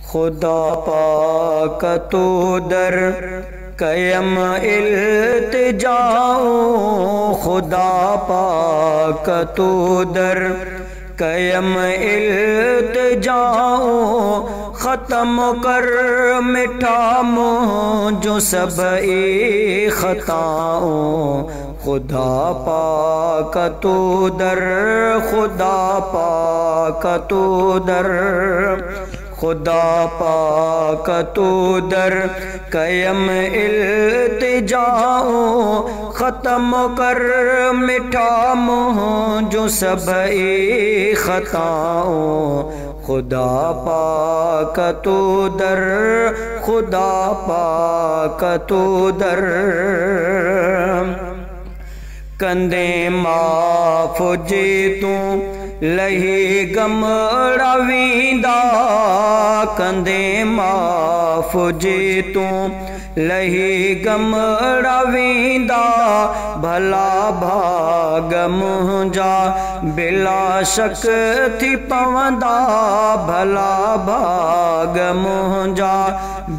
खुदा पाक तो दर कयम इल्तिजाओ, खुदा पाक तो दर कयम इल्तिजाओ, ख़त्म कर मिठा मुझो सब ख़ताओं। खुदा पाक तो दर, खुदा पाक तो दर, खुदा पाक तो दर कयम इल्तिजाओ, ख़त्म कर मिठा मुझो सब ख़ताओं। खुदा पाक तो दर, खुदा पाक तो दर कंदे माफ़ जे तू लही गमड़ा वींदा, कंदे माफ़ जे तू लही गमड़ा वींदा, भला भाग मुंहिंजा बिला शक थी पवंदा, भला भाग मुंहिंजा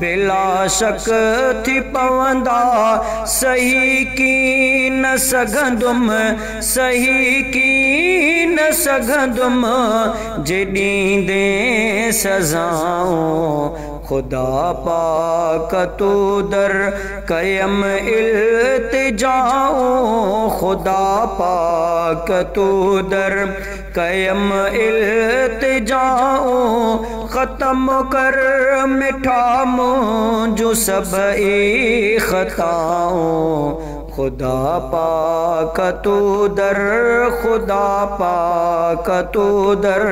बिला शक थी पवंदा। सही की न सघंदुमि, सही की न सघंदुमि जे ॾींदे सज़ाऊं। खुदा पाक तो दर कयम इल्तिजाओ, खुदा पाक तो दर कयम इल्तिजाओ, ख़त्म कर मिठा मुझो सब ख़ताओं। खुदा पाक तो दर, खुदा पाक तो दर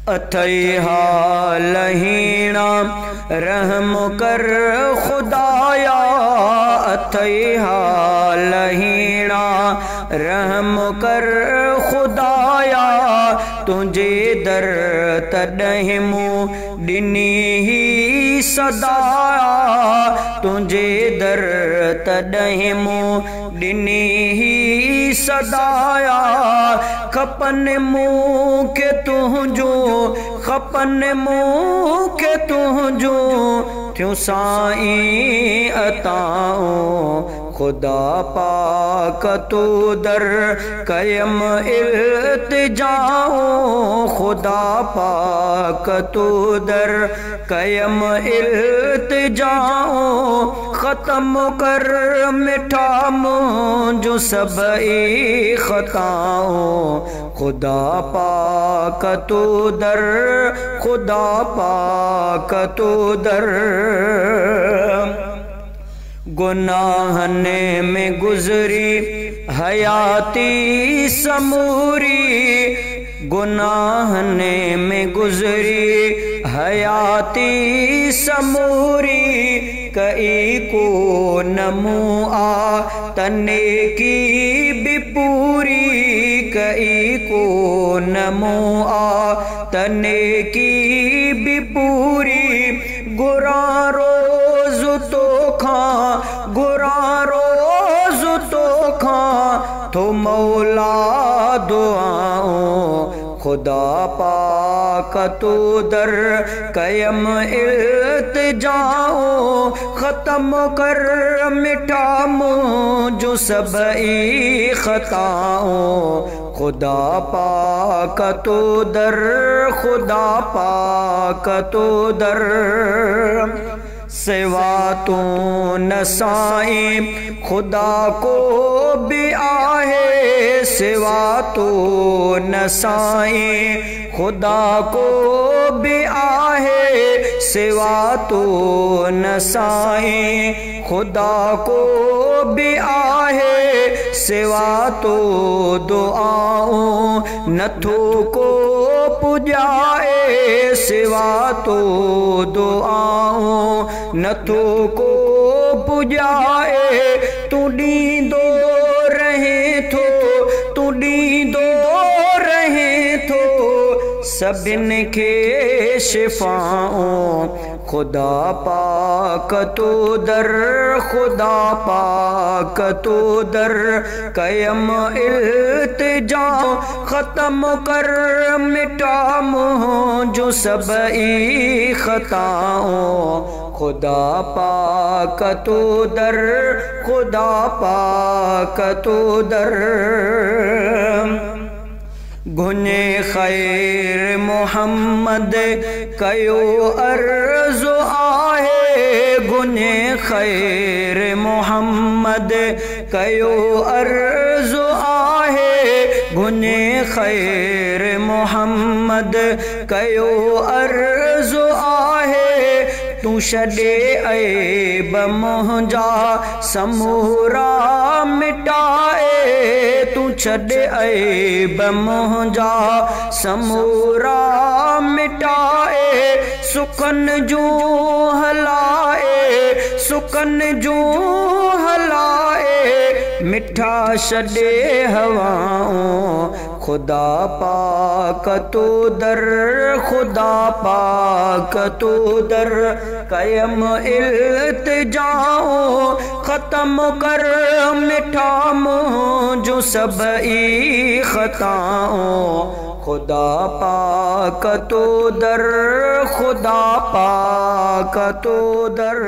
अथई हाल हीणा रहम कर खुदाया, अथई हाल हीणा रहम कर खुदाया, तुझे दर तॾहिं मूं ॾिनी ही सदाया, तुझे दर तॾहिं मूं ॾिनी ही सदाया। खपनि मूंखे तुंहिंजो, खपनि मूंखे तुंहिंजो थियो साईं अताऊं। खुदा पाक तो दर कयम इल्तिजाओ, खुदा पाक तो दर कयम इल्तिजाओ, ख़त्म कर मिठा मुझो सब ख़ताओं। खुदा पाक तो दर, खुदा पाक तो दर गुनाहने में गुजरी हयाती समूरी, गुनाहने में गुजरी हयाती समूरी, कई को नमू आ तने की भी पूरी, कई को नमू आ तने की भी पूरी। गुरा रोज तो खा, गुरा रोज तो खा तो मौला दुआओं। खुदा पाक तो दर कयम इल्तिजाओ, ख़त्म कर मिठा मुझो सब ख़ताओं। खुदा पाक तो दर, खुदा पाक तो दर सिवा तो न साईं खुदा को भी आहे, सिवा तो न साईं खुदा को भी आहे, सिवा तो न साईं खुदा को भी आहे, सिवा तो दुआओं नथो को पुजाए, सिवा तो दुआओं नथो को पुजाए। तू ॾींदो रहे थो, तू ॾींदो रहे थो सभिनि खे शिफ़ाऊं। खुदा पाक तो दर, खुदा पाक तो दर कयम इल्तिजा, ख़त्म कर मिटा मुँह जो सबई खताओं, खुदा पाक तो दर, खुदा पाक तो दर। गुने खैर मोहम्मद कयो अर्ज़ आहे, गुने खैर मोहम्मद कयो अर्ज़ आहे, गुने खैर मोहम्मद कयो अर्ज़ आहे। तू छॾे ऐब मुंहिंजा समूरा मिटाए, तू छॾे ऐब मुंहिंजा समूरा मिटाए। सुखन जूं हलाए, सुखन जूं हलाए, मिठा छॾे हवाऊं, खुदा पाक तो दर, खुदा पाक तो दर। कयम इल्तिजाऊं, ख़त्म कर मिठा मुंहिंजूं सबई खताऊं, खुदा पाक तो दर, खुदा पाक तो दर।